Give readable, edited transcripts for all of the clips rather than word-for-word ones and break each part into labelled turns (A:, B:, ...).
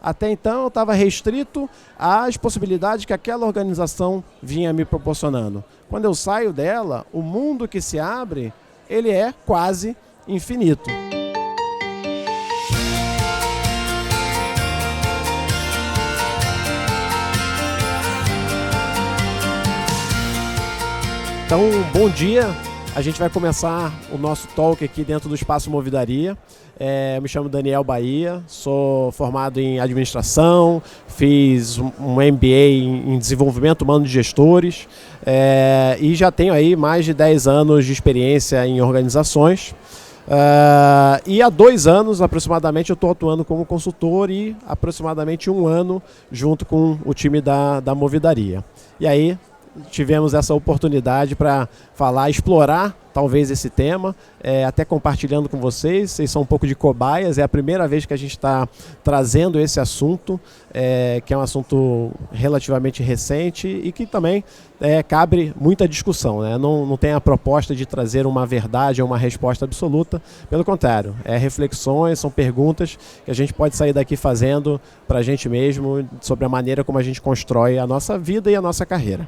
A: Até então eu estava restrito às possibilidades que aquela organização vinha me proporcionando. Quando eu saio dela, o mundo que se abre, ele é quase infinito. Então, bom dia. A gente vai começar o nosso talk aqui dentro do Espaço Movidaria. Eu me chamo Daniel Bahia, sou formado em administração, fiz um MBA em desenvolvimento humano de gestores e já tenho aí mais de 10 anos de experiência em organizações. E há 2 anos aproximadamente eu estou atuando como consultor e aproximadamente 1 ano junto com o time da Movidaria. E aí tivemos essa oportunidade para falar, explorar talvez esse tema, até compartilhando com vocês. Vocês são um pouco de cobaias, é a primeira vez que a gente está trazendo esse assunto, que é um assunto relativamente recente e que também cabe muita discussão, né? Não tem a proposta de trazer uma verdade ou uma resposta absoluta, pelo contrário, reflexões, são perguntas que a gente pode sair daqui fazendo para a gente mesmo, sobre a maneira como a gente constrói a nossa vida e a nossa carreira.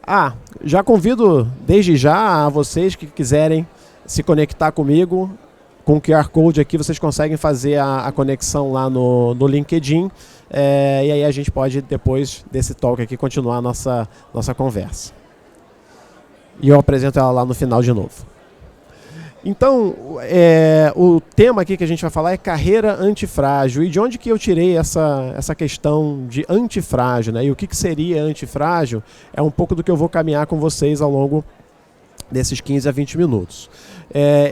A: Tá? Já convido desde já a vocês que quiserem se conectar comigo, com o QR Code aqui vocês conseguem fazer a conexão lá no LinkedIn, e aí a gente pode, depois desse talk aqui, continuar a nossa conversa. E eu apresento ela lá no final de novo. Então, o tema aqui que a gente vai falar é carreira antifrágil. E de onde que eu tirei essa questão de antifrágil, né? E o que seria antifrágil é um pouco do que eu vou caminhar com vocês ao longo desses 15 a 20 minutos.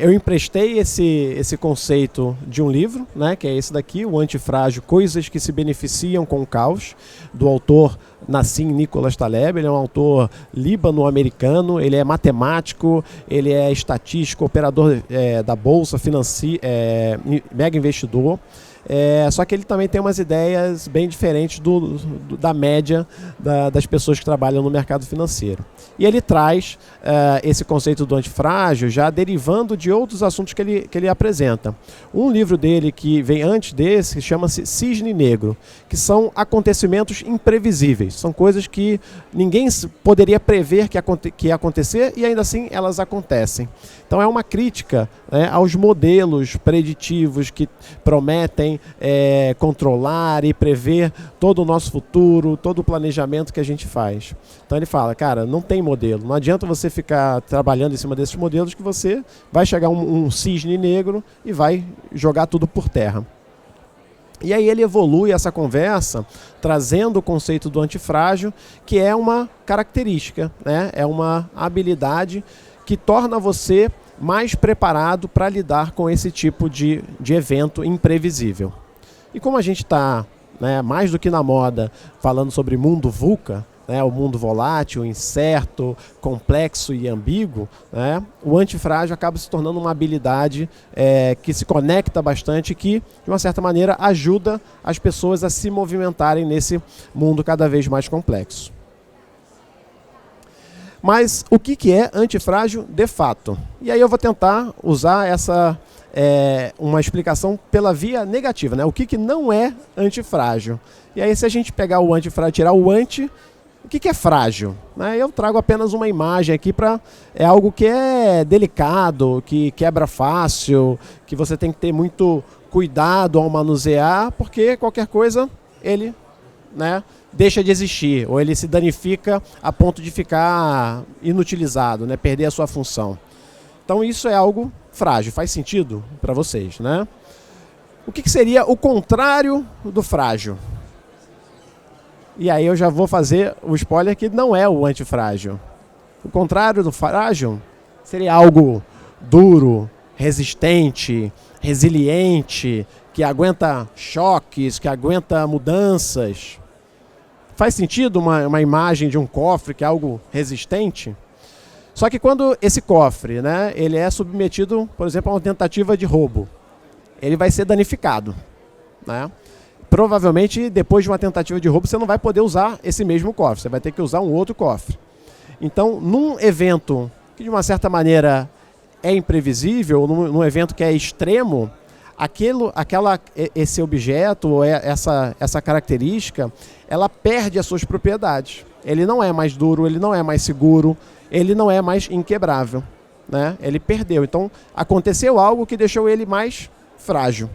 A: Eu emprestei esse conceito de um livro, né, que é esse daqui, O Antifrágil, Coisas que se Beneficiam com o Caos, do autor Nassim Nicholas Taleb. Ele é um autor líbano-americano, ele é matemático, ele é estatístico, operador da bolsa, mega investidor. Só que ele também tem umas ideias bem diferentes da média das pessoas que trabalham no mercado financeiro. E ele traz esse conceito do antifrágil já derivando de outros assuntos que ele apresenta. Um livro dele que vem antes desse chama-se Cisne Negro, que são acontecimentos imprevisíveis. São coisas que ninguém poderia prever que ia acontecer e ainda assim elas acontecem. Então é uma crítica, né, aos modelos preditivos que prometem controlar e prever todo o nosso futuro, todo o planejamento que a gente faz. Então ele fala, cara, não tem modelo, não adianta você ficar trabalhando em cima desses modelos que você vai chegar um cisne negro e vai jogar tudo por terra. E aí ele evolui essa conversa trazendo o conceito do antifrágil, que é uma característica, né? É uma habilidade que torna você mais preparado para lidar com esse tipo de evento imprevisível. E como a gente está, né, mais do que na moda, falando sobre mundo VUCA, né, o mundo volátil, incerto, complexo e ambíguo, né, o antifrágil acaba se tornando uma habilidade que se conecta bastante e que, de uma certa maneira, ajuda as pessoas a se movimentarem nesse mundo cada vez mais complexo. Mas o que é antifrágil de fato? E aí eu vou tentar usar uma explicação pela via negativa, né? O que não é antifrágil? E aí se a gente pegar o antifrágil e tirar o anti, o que é frágil? Eu trago apenas uma imagem aqui é algo que é delicado, que quebra fácil, que você tem que ter muito cuidado ao manusear, porque qualquer coisa ele, né, deixa de existir, ou ele se danifica a ponto de ficar inutilizado, né, perder a sua função. Então isso é algo frágil. Faz sentido para vocês, né? O que seria o contrário do frágil? E aí eu já vou fazer o spoiler que não é o antifrágil. O contrário do frágil seria algo duro, resistente, resiliente, que aguenta choques, que aguenta mudanças. Faz sentido uma imagem de um cofre que é algo resistente? Só que quando esse cofre, né, ele é submetido, por exemplo, a uma tentativa de roubo, ele vai ser danificado, né? Provavelmente, depois de uma tentativa de roubo, você não vai poder usar esse mesmo cofre, você vai ter que usar um outro cofre. Então, num evento que, de uma certa maneira, é imprevisível, num evento que é extremo, esse objeto, ou essa característica, ela perde as suas propriedades. Ele não é mais duro, ele não é mais seguro, ele não é mais inquebrável, né? Ele perdeu. Então, aconteceu algo que deixou ele mais frágil.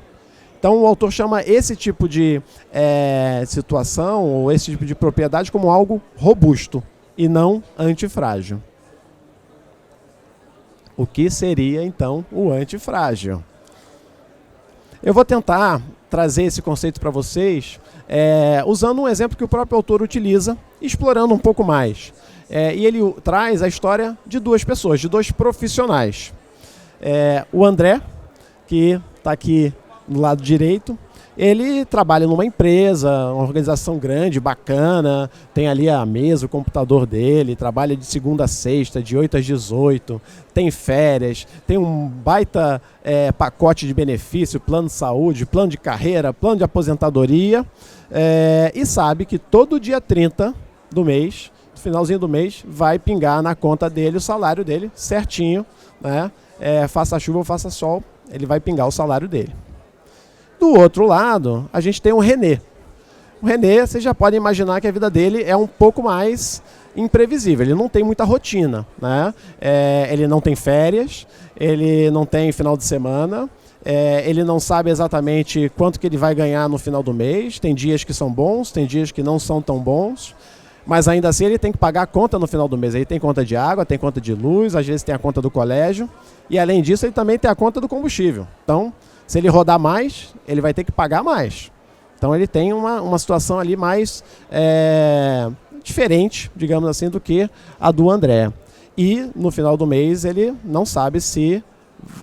A: Então, o autor chama esse tipo de situação, ou esse tipo de propriedade, como algo robusto e não antifrágil. O que seria, então, o antifrágil? Eu vou tentar trazer esse conceito para vocês usando um exemplo que o próprio autor utiliza, explorando um pouco mais. E ele traz a história de duas pessoas, de dois profissionais. O André, que está aqui do lado direito, ele trabalha numa empresa, uma organização grande, bacana, tem ali a mesa, o computador dele, trabalha de segunda a sexta, de 8 às 18, tem férias, tem um baita pacote de benefício, plano de saúde, plano de carreira, plano de aposentadoria, e sabe que todo dia 30 do mês, no finalzinho do mês, vai pingar na conta dele o salário dele certinho, né? Faça chuva ou faça sol, ele vai pingar o salário dele. Do outro lado, a gente tem o René. O René, vocês já podem imaginar que a vida dele é um pouco mais imprevisível. Ele não tem muita rotina, né? Ele não tem férias, ele não tem final de semana, ele não sabe exatamente quanto que ele vai ganhar no final do mês. Tem dias que são bons, tem dias que não são tão bons. Mas ainda assim ele tem que pagar a conta no final do mês. Ele tem conta de água, tem conta de luz, às vezes tem a conta do colégio. E além disso, ele também tem a conta do combustível. Então, se ele rodar mais, ele vai ter que pagar mais. Então ele tem uma situação ali mais diferente, digamos assim, do que a do André. E no final do mês ele não sabe se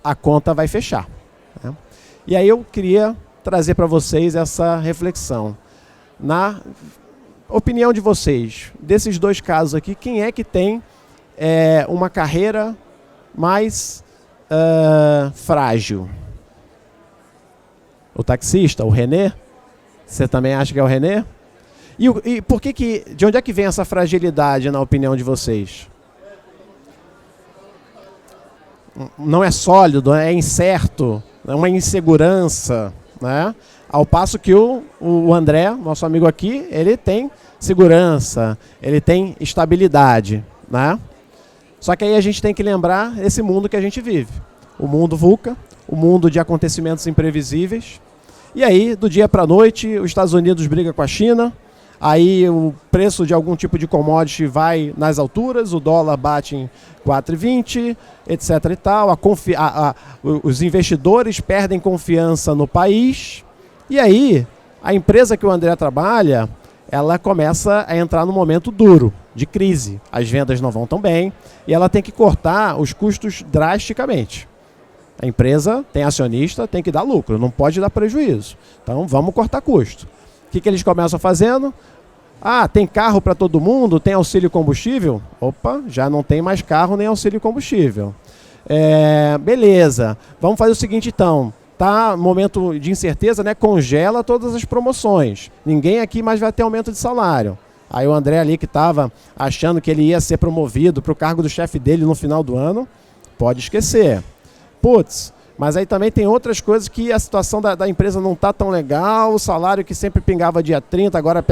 A: a conta vai fechar, né? E aí eu queria trazer para vocês essa reflexão. Na opinião de vocês, desses dois casos aqui, quem é que tem uma carreira mais frágil? O taxista, o René? Você também acha que é o René? E por de onde é que vem essa fragilidade, na opinião de vocês? Não é sólido, é incerto, é uma insegurança, né? Ao passo que o André, nosso amigo aqui, ele tem segurança, ele tem estabilidade, né? Só que aí a gente tem que lembrar esse mundo que a gente vive. O mundo VUCA, o mundo de acontecimentos imprevisíveis. E aí, do dia para a noite, os Estados Unidos briga com a China, aí o preço de algum tipo de commodity vai nas alturas, o dólar bate em 4,20, etc. e tal, os investidores perdem confiança no país, e aí a empresa que o André trabalha, ela começa a entrar num momento duro, de crise. As vendas não vão tão bem, e ela tem que cortar os custos drasticamente. A empresa tem acionista, tem que dar lucro, não pode dar prejuízo. Então vamos cortar custo. O que eles começam fazendo? Tem carro para todo mundo, tem auxílio combustível? Opa, já não tem mais carro nem auxílio combustível. Beleza, vamos fazer o seguinte então. Tá momento de incerteza, né? Congela todas as promoções. Ninguém aqui mais vai ter aumento de salário. Aí o André ali que estava achando que ele ia ser promovido para o cargo do chefe dele no final do ano, pode esquecer. Putz, mas aí também tem outras coisas que a situação da empresa não está tão legal, o salário que sempre pingava dia 30, agora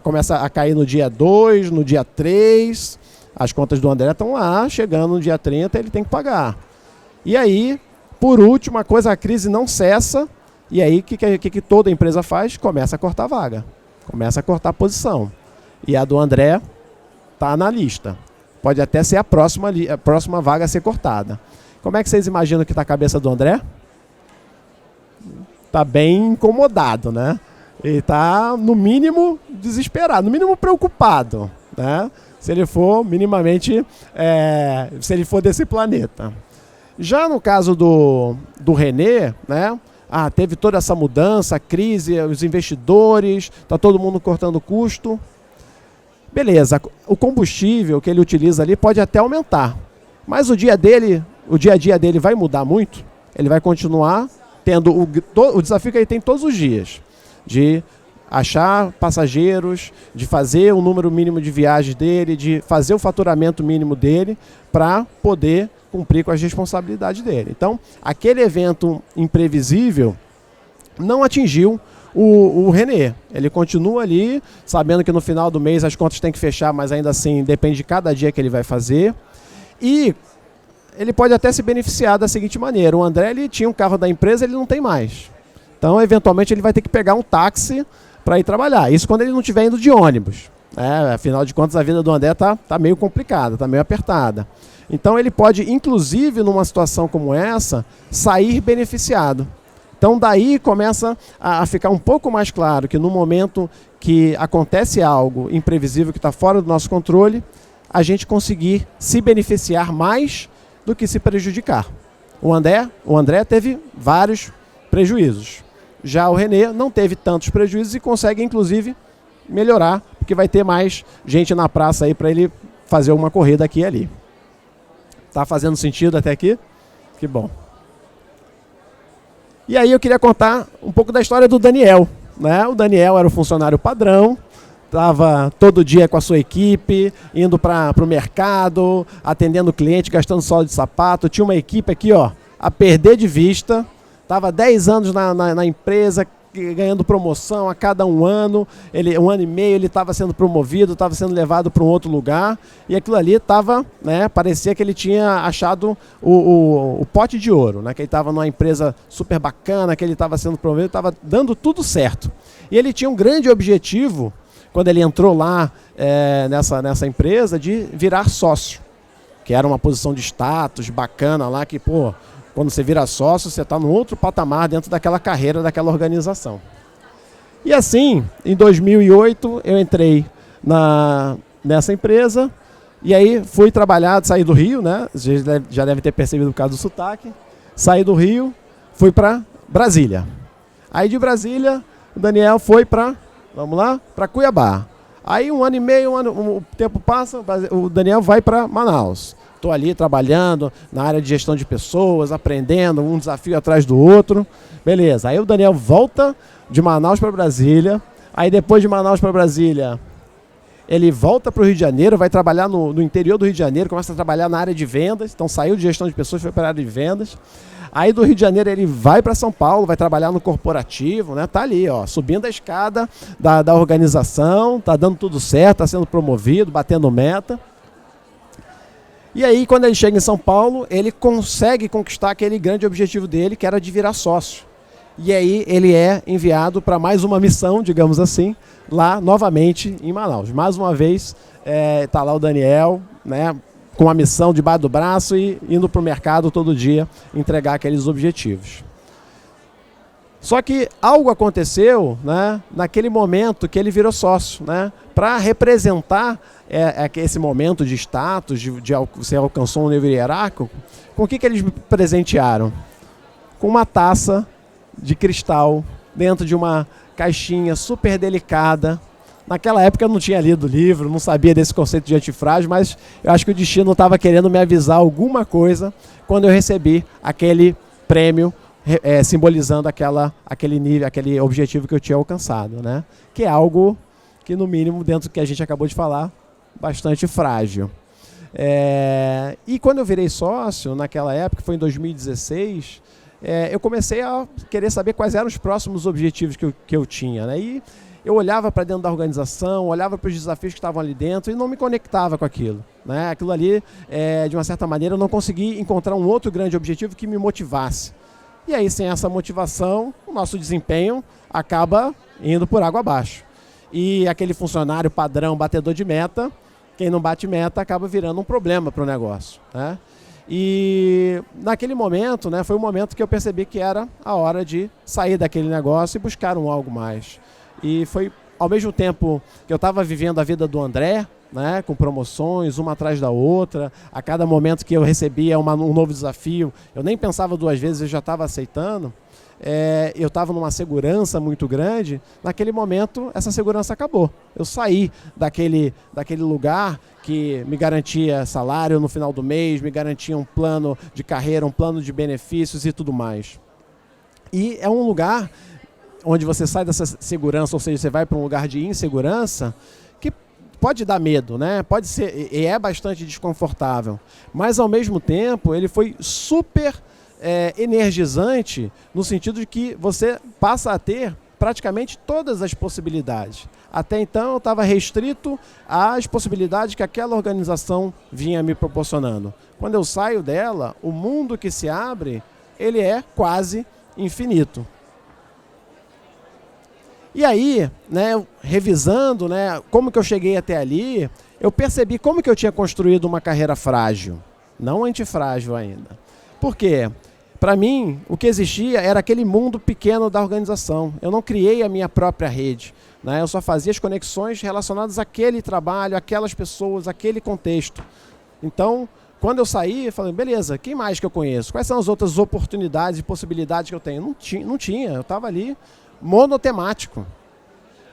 A: começa a cair no dia 2, no dia 3, as contas do André estão lá, chegando no dia 30, ele tem que pagar. E aí, por último, a crise não cessa, e aí o que toda empresa faz? Começa a cortar vaga, começa a cortar posição. E a do André está na lista, pode até ser a próxima vaga a ser cortada. Como é que vocês imaginam que está a cabeça do André? Está bem incomodado, né? Ele está, no mínimo, desesperado, no mínimo preocupado, né? Se ele for minimamente, se ele for desse planeta. Já no caso do René, né? Teve toda essa mudança, a crise, os investidores, está todo mundo cortando custo. Beleza, o combustível que ele utiliza ali pode até aumentar, mas o dia a dia dele vai mudar muito, ele vai continuar tendo o desafio que ele tem todos os dias, de achar passageiros, de fazer o número mínimo de viagens dele, de fazer o faturamento mínimo dele, para poder cumprir com as responsabilidades dele. Então, aquele evento imprevisível, não atingiu o René. Ele continua ali, sabendo que no final do mês as contas têm que fechar, mas ainda assim depende de cada dia que ele vai fazer. E ele pode até se beneficiar da seguinte maneira: o André, ele tinha um carro da empresa, ele não tem mais. Então, eventualmente, ele vai ter que pegar um táxi para ir trabalhar. Isso quando ele não estiver indo de ônibus. Afinal de contas, a vida do André tá meio complicada, tá meio apertada. Então, ele pode, inclusive, numa situação como essa, sair beneficiado. Então, daí começa a ficar um pouco mais claro que no momento que acontece algo imprevisível que está fora do nosso controle, a gente conseguir se beneficiar mais do que se prejudicar. O André teve vários prejuízos. Já o René não teve tantos prejuízos e consegue, inclusive, melhorar, porque vai ter mais gente na praça aí para ele fazer uma corrida aqui e ali. Tá fazendo sentido até aqui? Que bom. E aí eu queria contar um pouco da história do Daniel, né? O Daniel era o funcionário padrão, estava todo dia com a sua equipe, indo para o mercado, atendendo o cliente, gastando sola de sapato. Tinha uma equipe aqui, ó, a perder de vista. Estava 10 anos na empresa, ganhando promoção a cada um ano. Um ano e meio ele estava sendo promovido, estava sendo levado para um outro lugar. E aquilo ali estava, né, parecia que ele tinha achado o pote de ouro, né, que ele estava numa empresa super bacana, que ele estava sendo promovido, estava dando tudo certo. E ele tinha um grande objetivo, quando ele entrou lá nessa empresa, de virar sócio, que era uma posição de status bacana lá, que, pô, quando você vira sócio, você está num outro patamar dentro daquela carreira, daquela organização. E assim, em 2008, eu entrei nessa empresa, e aí fui trabalhar, saí do Rio, né? Vocês já devem ter percebido por causa do sotaque. Saí do Rio, fui para Brasília. Aí de Brasília, o Daniel foi para, vamos lá, para Cuiabá. Aí um ano e meio, o tempo passa, o Daniel vai para Manaus. Estou ali trabalhando na área de gestão de pessoas, aprendendo, um desafio atrás do outro. Beleza, aí o Daniel volta de Manaus para Brasília. Aí depois de Manaus para Brasília, ele volta para o Rio de Janeiro, vai trabalhar no interior do Rio de Janeiro, começa a trabalhar na área de vendas. Então saiu de gestão de pessoas, foi para a área de vendas. Aí do Rio de Janeiro ele vai para São Paulo, vai trabalhar no corporativo, né? Tá ali, ó, subindo a escada da organização, tá dando tudo certo, tá sendo promovido, batendo meta. E aí, quando ele chega em São Paulo, ele consegue conquistar aquele grande objetivo dele, que era de virar sócio. E aí ele é enviado para mais uma missão, digamos assim, lá novamente em Manaus. Mais uma vez, está lá o Daniel, né, com a missão debaixo do braço e indo para o mercado todo dia entregar aqueles objetivos. Só que algo aconteceu, né, naquele momento que ele virou sócio, né, para representar esse momento de status, você alcançou um nível hierárquico. Com o que eles me presentearam? Com uma taça de cristal dentro de uma caixinha super delicada. Naquela época eu não tinha lido o livro, não sabia desse conceito de antifrágil, mas eu acho que o destino estava querendo me avisar alguma coisa quando eu recebi aquele prêmio, simbolizando aquele nível, aquele objetivo que eu tinha alcançado, né? Que é algo que, no mínimo, dentro do que a gente acabou de falar, bastante frágil. E quando eu virei sócio, naquela época, foi em 2016, eu comecei a querer saber quais eram os próximos objetivos que eu tinha, né? E eu olhava para dentro da organização, olhava para os desafios que estavam ali dentro e não me conectava com aquilo, né? Aquilo ali, de uma certa maneira, eu não consegui encontrar um outro grande objetivo que me motivasse. E aí, sem essa motivação, o nosso desempenho acaba indo por água abaixo. E aquele funcionário padrão, batedor de meta, quem não bate meta acaba virando um problema para o negócio, né? E naquele momento, né, foi o momento que eu percebi que era a hora de sair daquele negócio e buscar algo mais. E foi ao mesmo tempo que eu estava vivendo a vida do André, né, com promoções, uma atrás da outra. A cada momento que eu recebia um novo desafio, eu nem pensava duas vezes, eu já estava aceitando. Eu estava numa segurança muito grande. Naquele momento, essa segurança acabou. Eu saí daquele lugar que me garantia salário no final do mês, me garantia um plano de carreira, um plano de benefícios e tudo mais. E é um lugar onde você sai dessa segurança, ou seja, você vai para um lugar de insegurança, que pode dar medo, né? Pode ser, e é bastante desconfortável. Mas, ao mesmo tempo, ele foi super energizante no sentido de que você passa a ter praticamente todas as possibilidades. Até então eu estava restrito às possibilidades que aquela organização vinha me proporcionando. Quando eu saio dela, o mundo que se abre, ele é quase infinito. E aí, né, revisando, né, como que eu cheguei até ali, eu percebi como que eu tinha construído uma carreira frágil, não antifrágil ainda. Por quê? Para mim, o que existia era aquele mundo pequeno da organização. Eu não criei a minha própria rede, né? Eu só fazia as conexões relacionadas àquele trabalho, aquelas pessoas, aquele contexto. Então, quando eu saí, eu falei, beleza, quem mais que eu conheço? Quais são as outras oportunidades e possibilidades que eu tenho? Não tinha, eu estava ali monotemático.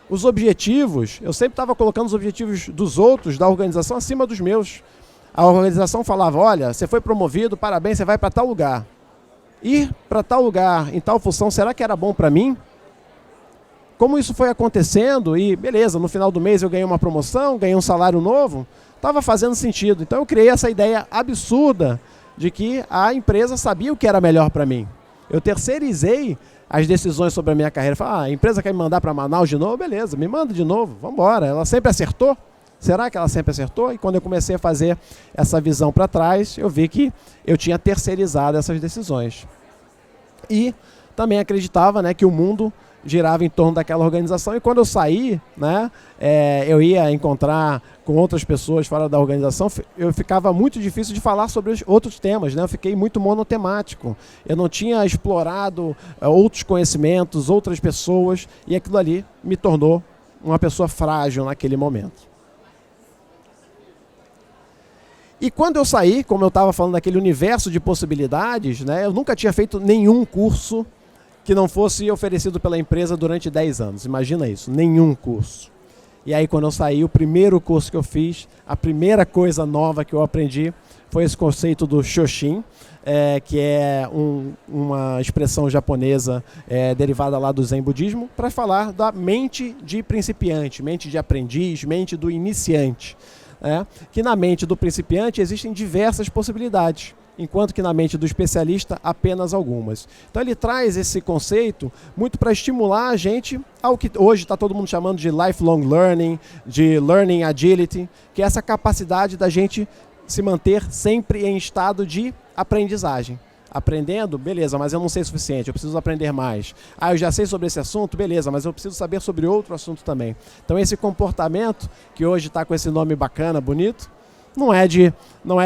A: Os objetivos, eu sempre estava colocando os objetivos dos outros, da organização, acima dos meus. A organização falava, olha, você foi promovido, parabéns, você vai para tal lugar. Ir para tal lugar, em tal função, será que era bom para mim? Como isso foi acontecendo e, beleza, no final do mês eu ganhei uma promoção, ganhei um salário novo, estava fazendo sentido. Então eu criei essa ideia absurda de que a empresa sabia o que era melhor para mim. Eu terceirizei as decisões sobre a minha carreira. Falei, a empresa quer me mandar para Manaus de novo? Beleza, me manda de novo, vamos embora. Ela sempre acertou? Será que ela sempre acertou? E quando eu comecei a fazer essa visão para trás, eu vi que eu tinha terceirizado essas decisões. E também acreditava, né, que o mundo girava em torno daquela organização. E quando eu saí, né, eu ia encontrar com outras pessoas fora da organização, eu ficava muito difícil de falar sobre os outros temas, né? Eu fiquei muito monotemático. Eu não tinha explorado outros conhecimentos, outras pessoas, e aquilo ali me tornou uma pessoa frágil naquele momento. E quando eu saí, como eu estava falando daquele universo de possibilidades, né, eu nunca tinha feito nenhum curso que não fosse oferecido pela empresa durante 10 anos. Imagina isso, nenhum curso. E aí quando eu saí, o primeiro curso que eu fiz, a primeira coisa nova que eu aprendi foi esse conceito do Shoshin, que é uma expressão japonesa derivada lá do Zen budismo, para falar da mente de principiante, mente de aprendiz, mente do iniciante. Que na mente do principiante existem diversas possibilidades, enquanto que na mente do especialista apenas algumas. Então ele traz esse conceito muito para estimular a gente ao que hoje está todo mundo chamando de lifelong learning, de learning agility, que é essa capacidade da gente se manter sempre em estado de aprendizagem. Aprendendo, beleza, mas eu não sei o suficiente, eu preciso aprender mais. Eu já sei sobre esse assunto, beleza, mas eu preciso saber sobre outro assunto também. Então esse comportamento, que hoje está com esse nome bacana, bonito, não é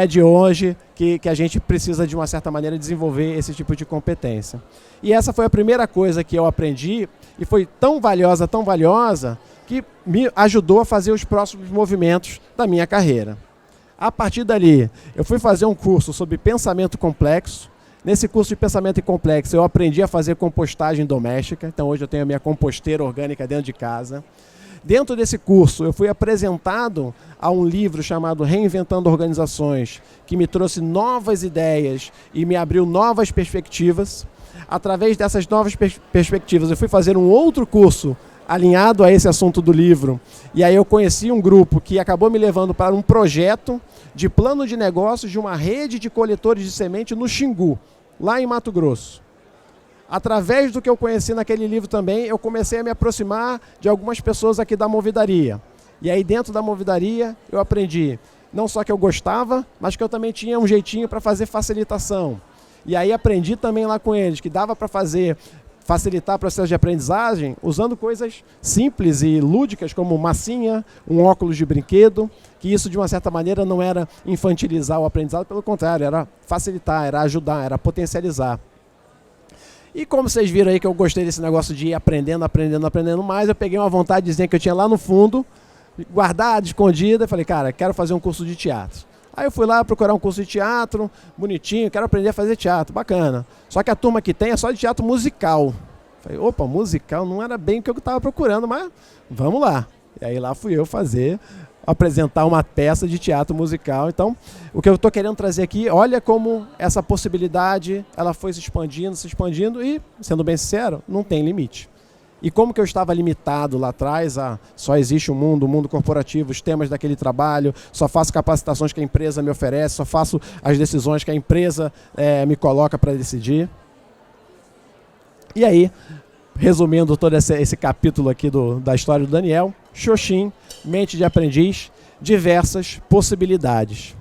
A: de hoje que a gente precisa, de uma certa maneira, desenvolver esse tipo de competência. E essa foi a primeira coisa que eu aprendi, e foi tão valiosa, que me ajudou a fazer os próximos movimentos da minha carreira. A partir dali, eu fui fazer um curso sobre pensamento complexo. Nesse curso de pensamento complexo, eu aprendi a fazer compostagem doméstica. Então, hoje eu tenho a minha composteira orgânica dentro de casa. Dentro desse curso, eu fui apresentado a um livro chamado Reinventando Organizações, que me trouxe novas ideias e me abriu novas perspectivas. Através dessas novas perspectivas, eu fui fazer um outro curso alinhado a esse assunto do livro. E aí eu conheci um grupo que acabou me levando para um projeto de plano de negócios de uma rede de coletores de semente no Xingu, lá em Mato Grosso. Através do que eu conheci naquele livro também, eu comecei a me aproximar de algumas pessoas aqui da Movidaria. E aí dentro da Movidaria eu aprendi não só que eu gostava, mas que eu também tinha um jeitinho para fazer facilitação. E aí aprendi também lá com eles que dava para facilitar o processo de aprendizagem usando coisas simples e lúdicas como massinha, um óculos de brinquedo, que isso de uma certa maneira não era infantilizar o aprendizado, pelo contrário, era facilitar, era ajudar, era potencializar. E como vocês viram aí que eu gostei desse negócio de ir aprendendo mais, eu peguei uma vontadezinha que eu tinha lá no fundo, guardada, escondida, e falei, cara, quero fazer um curso de teatro. Aí eu fui lá procurar um curso de teatro, bonitinho, quero aprender a fazer teatro, bacana. Só que a turma que tem é só de teatro musical. Falei, opa, musical não era bem o que eu estava procurando, mas vamos lá. E aí lá fui eu apresentar uma peça de teatro musical. Então, o que eu estou querendo trazer aqui, olha como essa possibilidade, ela foi se expandindo e, sendo bem sincero, não tem limite. E como que eu estava limitado lá atrás a só existe o mundo corporativo, os temas daquele trabalho, só faço capacitações que a empresa me oferece, só faço as decisões que a empresa me coloca para decidir. E aí, resumindo todo esse capítulo aqui da história do Daniel, Xoxin, mente de aprendiz, diversas possibilidades.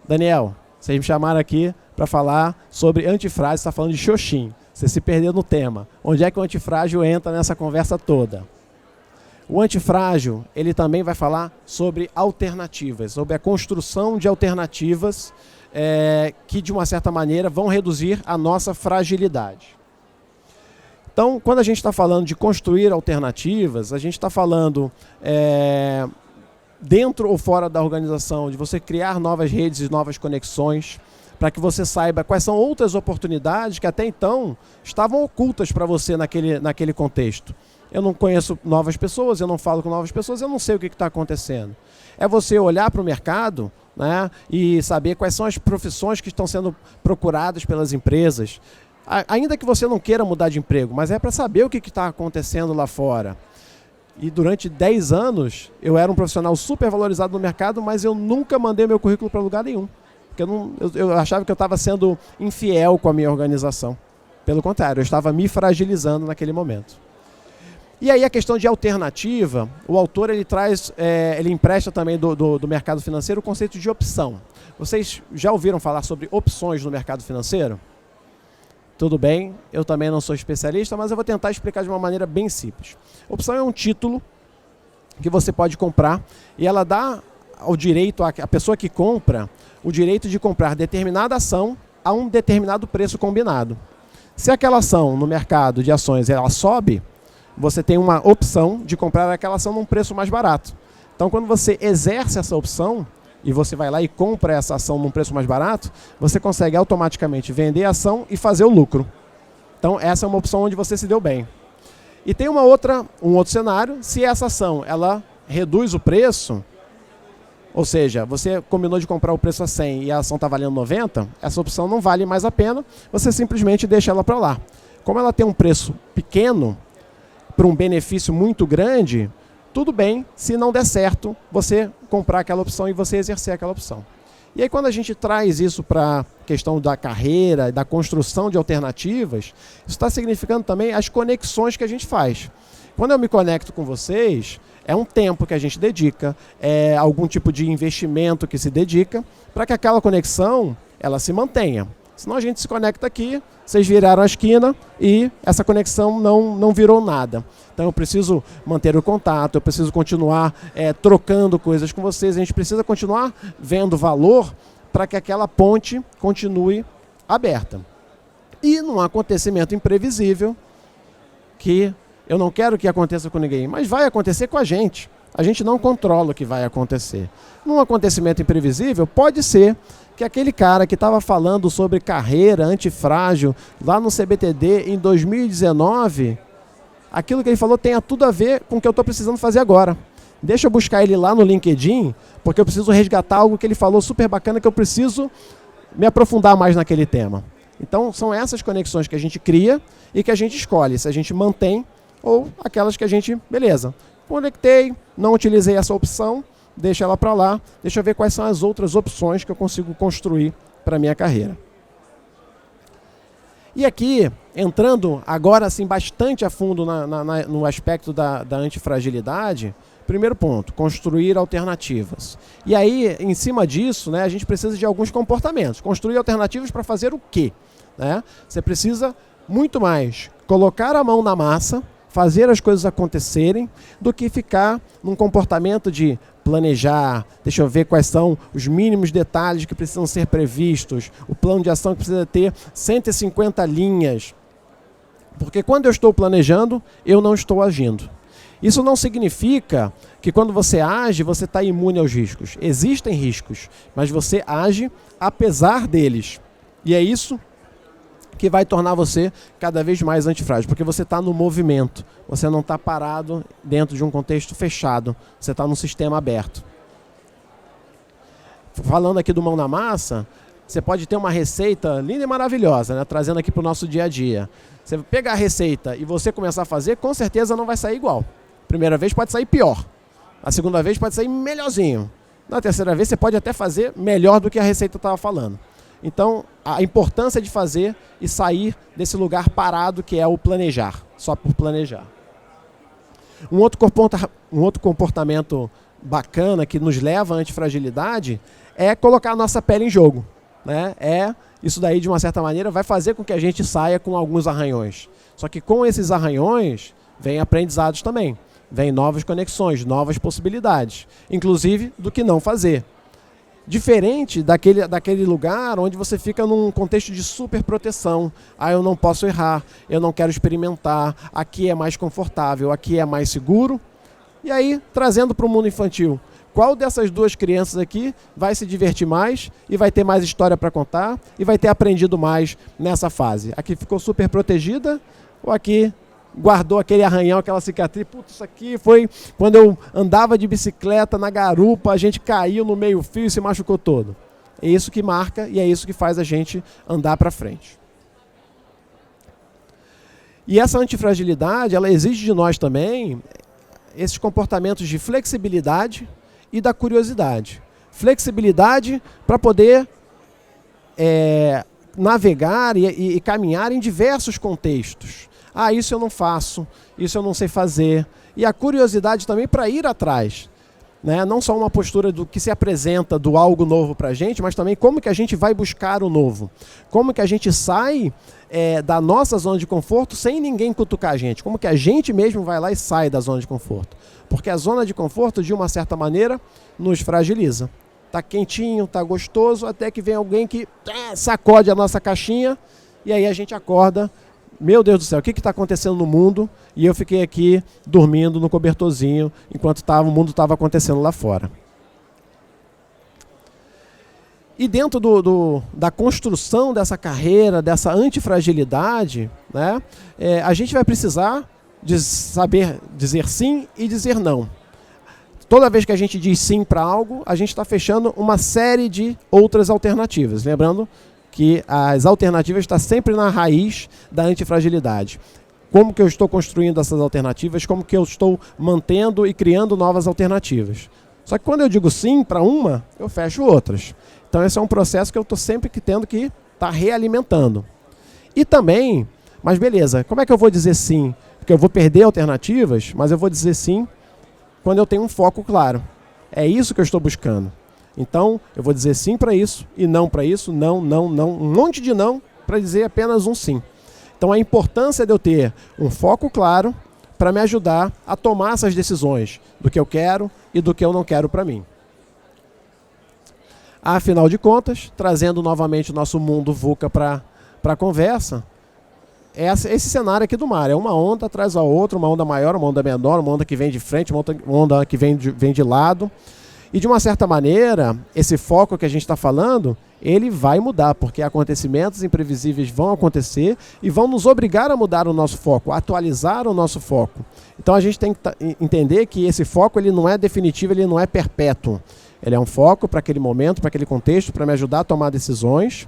A: Daniel, vocês me chamaram aqui para falar sobre antifrágil, está falando de Xoxin. Você se perdeu no tema. Onde é que o antifrágil entra nessa conversa toda? O antifrágil, ele também vai falar sobre alternativas, sobre a construção de alternativas que, de uma certa maneira, vão reduzir a nossa fragilidade. Então, quando a gente está falando de construir alternativas, a gente está falando dentro ou fora da organização, de você criar novas redes e novas conexões, para que você saiba quais são outras oportunidades que até então estavam ocultas para você naquele contexto. Eu não conheço novas pessoas, eu não falo com novas pessoas, eu não sei o que está acontecendo. É você olhar para o mercado, né, e saber quais são as profissões que estão sendo procuradas pelas empresas. Ainda que você não queira mudar de emprego, mas é para saber o que está acontecendo lá fora. E durante 10 anos, eu era um profissional super valorizado no mercado, mas eu nunca mandei meu currículo para lugar nenhum. Porque eu achava que eu estava sendo infiel com a minha organização. Pelo contrário, eu estava me fragilizando naquele momento. E aí a questão de alternativa, o autor ele empresta também do mercado financeiro o conceito de opção. Vocês já ouviram falar sobre opções no mercado financeiro? Tudo bem, eu também não sou especialista, mas eu vou tentar explicar de uma maneira bem simples. Opção é um título que você pode comprar e ela dá ao direito, a pessoa que compra, o direito de comprar determinada ação a um determinado preço combinado. Se aquela ação no mercado de ações ela sobe, você tem uma opção de comprar aquela ação num preço mais barato. Então, quando você exerce essa opção e você vai lá e compra essa ação num preço mais barato, você consegue automaticamente vender a ação e fazer o lucro. Então, essa é uma opção onde você se deu bem. E tem um outro cenário, se essa ação ela reduz o preço, ou seja, você combinou de comprar o preço a 100 e a ação está valendo 90, essa opção não vale mais a pena, você simplesmente deixa ela para lá. Como ela tem um preço pequeno, para um benefício muito grande, tudo bem, se não der certo, você comprar aquela opção e você exercer aquela opção. E aí quando a gente traz isso para a questão da carreira, da construção de alternativas, isso está significando também as conexões que a gente faz. Quando eu me conecto com vocês, é um tempo que a gente dedica, é algum tipo de investimento que se dedica para que aquela conexão ela se mantenha. Senão a gente se conecta aqui, vocês viraram a esquina e essa conexão não virou nada. Então eu preciso manter o contato, eu preciso continuar trocando coisas com vocês, a gente precisa continuar vendo valor para que aquela ponte continue aberta. E num acontecimento imprevisível, que eu não quero que aconteça com ninguém, mas vai acontecer com a gente. A gente não controla o que vai acontecer. Num acontecimento imprevisível, pode ser que aquele cara que estava falando sobre carreira antifrágil lá no CBTD em 2019, aquilo que ele falou tenha tudo a ver com o que eu estou precisando fazer agora. Deixa eu buscar ele lá no LinkedIn, porque eu preciso resgatar algo que ele falou super bacana, que eu preciso me aprofundar mais naquele tema. Então, são essas conexões que a gente cria e que a gente escolhe, se a gente mantém ou aquelas que a gente, beleza, conectei, não utilizei essa opção, deixa ela para lá, deixa eu ver quais são as outras opções que eu consigo construir para a minha carreira. E aqui, entrando agora assim, bastante a fundo no aspecto da antifragilidade, primeiro ponto, construir alternativas. E aí, em cima disso, né, a gente precisa de alguns comportamentos. Construir alternativas para fazer o quê? Né? Você precisa muito mais colocar a mão na massa, fazer as coisas acontecerem, do que ficar num comportamento de planejar, deixa eu ver quais são os mínimos detalhes que precisam ser previstos, o plano de ação que precisa ter 150 linhas. Porque quando eu estou planejando, eu não estou agindo. Isso não significa que quando você age, você está imune aos riscos. Existem riscos, mas você age apesar deles. E é isso que vai tornar você cada vez mais antifrágil, porque você está no movimento, você não está parado dentro de um contexto fechado, você está num sistema aberto. Falando aqui do mão na massa, você pode ter uma receita linda e maravilhosa, né, trazendo aqui para o nosso dia a dia. Você pegar a receita e você começar a fazer, com certeza não vai sair igual. Primeira vez pode sair pior. A segunda vez pode sair melhorzinho. Na terceira vez você pode até fazer melhor do que a receita estava falando. Então, a importância de fazer e sair desse lugar parado que é o planejar, só por planejar. Um outro comportamento bacana que nos leva à antifragilidade é colocar a nossa pele em jogo, né? Isso daí, de uma certa maneira, vai fazer com que a gente saia com alguns arranhões. Só que com esses arranhões, vem aprendizados também. Vem novas conexões, novas possibilidades. Inclusive, do que não fazer. Diferente daquele lugar onde você fica num contexto de super proteção. Eu não posso errar, eu não quero experimentar, aqui é mais confortável, aqui é mais seguro. E aí, trazendo para o mundo infantil, qual dessas duas crianças aqui vai se divertir mais e vai ter mais história para contar e vai ter aprendido mais nessa fase? Aqui ficou super protegida ou aqui guardou aquele arranhão, aquela cicatriz? Putz, isso aqui foi quando eu andava de bicicleta na garupa, a gente caiu no meio-fio e se machucou todo. É isso que marca e é isso que faz a gente andar para frente. E essa antifragilidade, ela exige de nós também esses comportamentos de flexibilidade e da curiosidade. Flexibilidade para poder navegar e caminhar em diversos contextos. Isso eu não faço, isso eu não sei fazer. E a curiosidade também para ir atrás. Né? Não só uma postura do que se apresenta do algo novo para a gente, mas também como que a gente vai buscar o novo. Como que a gente sai da nossa zona de conforto sem ninguém cutucar a gente. Como que a gente mesmo vai lá e sai da zona de conforto. Porque a zona de conforto, de uma certa maneira, nos fragiliza. Tá quentinho, tá gostoso, até que vem alguém que sacode a nossa caixinha e aí a gente acorda. Meu Deus do céu, o que está acontecendo no mundo? E eu fiquei aqui dormindo no cobertorzinho enquanto o mundo estava acontecendo lá fora. E dentro da construção dessa carreira, dessa antifragilidade, né, a gente vai precisar de saber dizer sim e dizer não. Toda vez que a gente diz sim para algo, a gente está fechando uma série de outras alternativas. Lembrando que as alternativas estão sempre na raiz da antifragilidade. Como que eu estou construindo essas alternativas, como que eu estou mantendo e criando novas alternativas. Só que quando eu digo sim para uma, eu fecho outras. Então esse é um processo que eu estou sempre tendo que estar realimentando. E também, mas beleza, como é que eu vou dizer sim? Porque eu vou perder alternativas, mas eu vou dizer sim quando eu tenho um foco claro. É isso que eu estou buscando. Então, eu vou dizer sim para isso e não para isso, não, um monte de não para dizer apenas um sim. Então, a importância de eu ter um foco claro para me ajudar a tomar essas decisões do que eu quero e do que eu não quero para mim. Afinal de contas, trazendo novamente o nosso mundo VUCA para a conversa, esse cenário aqui do mar, é uma onda atrás da outra, uma onda maior, uma onda menor, uma onda que vem de frente, uma onda que vem de lado. E de uma certa maneira, esse foco que a gente está falando, ele vai mudar, porque acontecimentos imprevisíveis vão acontecer e vão nos obrigar a mudar o nosso foco, a atualizar o nosso foco. Então a gente tem que entender que esse foco ele não é definitivo, ele não é perpétuo. Ele é um foco para aquele momento, para aquele contexto, para me ajudar a tomar decisões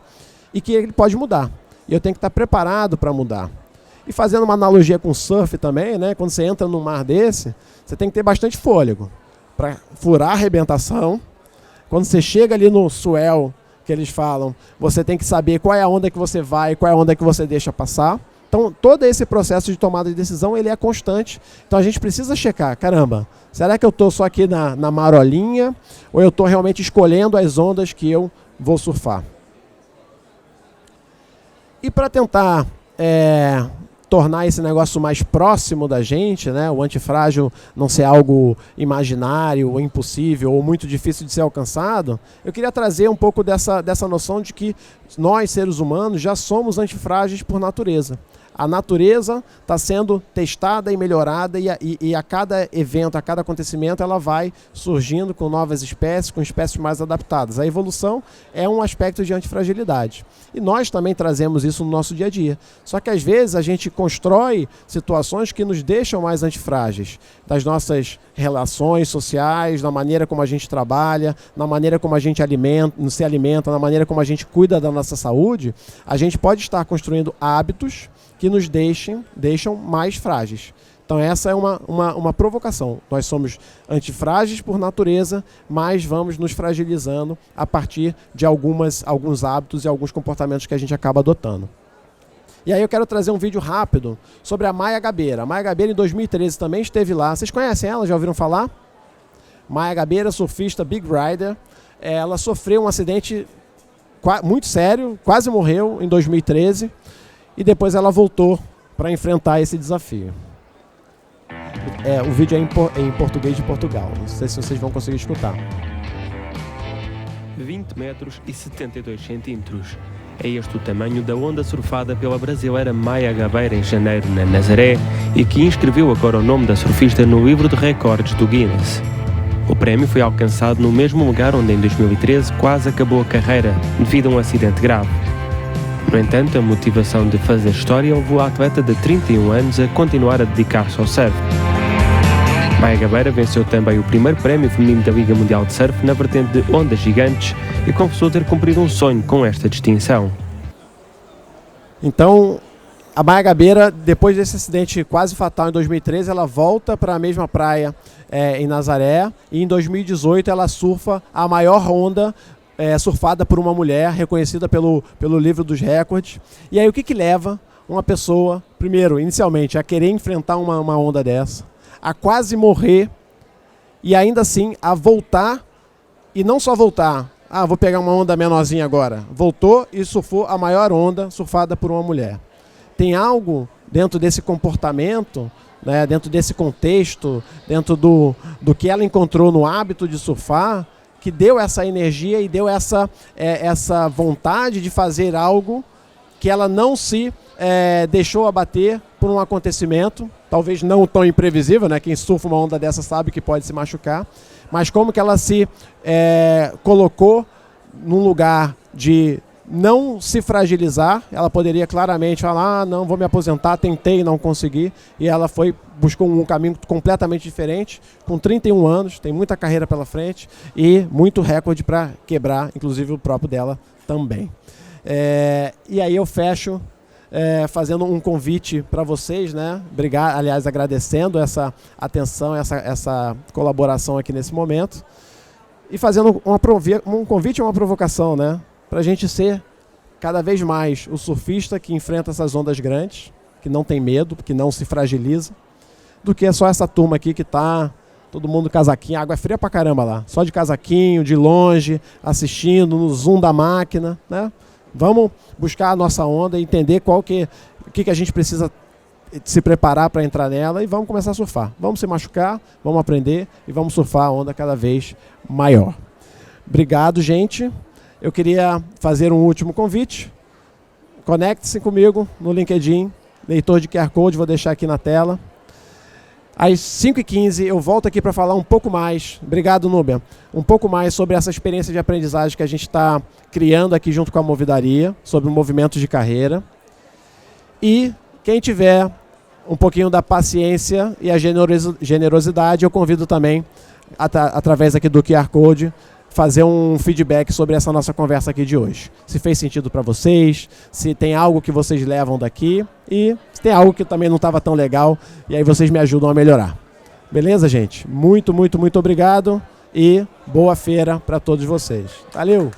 A: e que ele pode mudar. E eu tenho que estar preparado para mudar. E fazendo uma analogia com surf também, né? Quando você entra num mar desse, você tem que ter bastante fôlego para furar a arrebentação. Quando você chega ali no swell, que eles falam, você tem que saber qual é a onda que você vai, qual é a onda que você deixa passar. Então, todo esse processo de tomada de decisão, ele é constante. Então, a gente precisa checar, caramba, será que eu estou só aqui na marolinha ou eu estou realmente escolhendo as ondas que eu vou surfar? E para tentar tornar esse negócio mais próximo da gente, né, o antifrágil não ser algo imaginário, ou impossível, ou muito difícil de ser alcançado, eu queria trazer um pouco dessa noção de que nós, seres humanos, já somos antifrágeis por natureza. A natureza está sendo testada e melhorada e a cada evento, a cada acontecimento, ela vai surgindo com novas espécies, com espécies mais adaptadas. A evolução é um aspecto de antifragilidade. E nós também trazemos isso no nosso dia a dia. Só que às vezes a gente constrói situações que nos deixam mais antifrágeis. Das nossas relações sociais, na maneira como a gente trabalha, na maneira como a gente se alimenta, na maneira como a gente cuida da nossa saúde, a gente pode estar construindo hábitos que que nos deixam mais frágeis. Então essa é uma provocação. Nós somos antifrágeis por natureza, mas vamos nos fragilizando a partir de alguns hábitos e alguns comportamentos que a gente acaba adotando. E aí eu quero trazer um vídeo rápido sobre a Maia Gabeira. A Maia Gabeira em 2013 também esteve lá. Vocês conhecem ela? Já ouviram falar? Maia Gabeira, surfista Big Rider. Ela sofreu um acidente muito sério, quase morreu em 2013. E depois ela voltou para enfrentar esse desafio. O vídeo é em português de Portugal. Não sei se vocês vão conseguir escutar.
B: 20 metros e 72 centímetros. É este o tamanho da onda surfada pela brasileira Maia Gabeira em janeiro na Nazaré e que inscreveu agora o nome da surfista no livro de recordes do Guinness. O prémio foi alcançado no mesmo lugar onde em 2013 quase acabou a carreira devido a um acidente grave. No entanto, a motivação de fazer história levou a atleta de 31 anos a continuar a dedicar-se ao surf. Maia Gabeira venceu também o primeiro prémio feminino da Liga Mundial de Surf na vertente de ondas gigantes e confessou ter cumprido um sonho com esta distinção.
A: Então, a Maia Gabeira, depois desse acidente quase fatal em 2013, ela volta para a mesma praia em Nazaré e em 2018 ela surfa a maior onda surfada por uma mulher, reconhecida pelo livro dos recordes. E aí o que leva uma pessoa, primeiro, inicialmente, a querer enfrentar uma onda dessa, a quase morrer e ainda assim a voltar, e não só voltar, vou pegar uma onda menorzinha agora, voltou e surfou a maior onda surfada por uma mulher. Tem algo dentro desse comportamento, né, dentro desse contexto, dentro do que ela encontrou no hábito de surfar, que deu essa energia e deu essa vontade de fazer algo que ela não se deixou abater por um acontecimento, talvez não tão imprevisível, né? Quem surfa uma onda dessa sabe que pode se machucar, mas como que ela se colocou num lugar de não se fragilizar. Ela poderia claramente falar, não, vou me aposentar, tentei e não consegui, e ela buscou um caminho completamente diferente, com 31 anos, tem muita carreira pela frente e muito recorde para quebrar, inclusive o próprio dela também. E aí eu fecho fazendo um convite para vocês, né? Aliás, agradecendo essa atenção, essa colaboração aqui nesse momento, e fazendo um convite e uma provocação, né? Para a gente ser cada vez mais o surfista que enfrenta essas ondas grandes, que não tem medo, que não se fragiliza, do que só essa turma aqui que está todo mundo casaquinho, água é fria pra caramba lá, só de casaquinho, de longe, assistindo no zoom da máquina, né? Vamos buscar a nossa onda e entender o que a gente precisa se preparar para entrar nela e vamos começar a surfar. Vamos se machucar, vamos aprender e vamos surfar a onda cada vez maior. Obrigado, gente. Eu queria fazer um último convite. Conecte-se comigo no LinkedIn, leitor de QR Code, vou deixar aqui na tela. Às 5h15 eu volto aqui para falar um pouco mais, obrigado Núbia, um pouco mais sobre essa experiência de aprendizagem que a gente está criando aqui junto com a Movidaria, sobre o movimento de carreira. E quem tiver um pouquinho da paciência e a generosidade, eu convido também, através aqui do QR Code, fazer um feedback sobre essa nossa conversa aqui de hoje. Se fez sentido para vocês, se tem algo que vocês levam daqui e se tem algo que também não estava tão legal e aí vocês me ajudam a melhorar. Beleza, gente? Muito, muito, muito obrigado e boa feira para todos vocês. Valeu!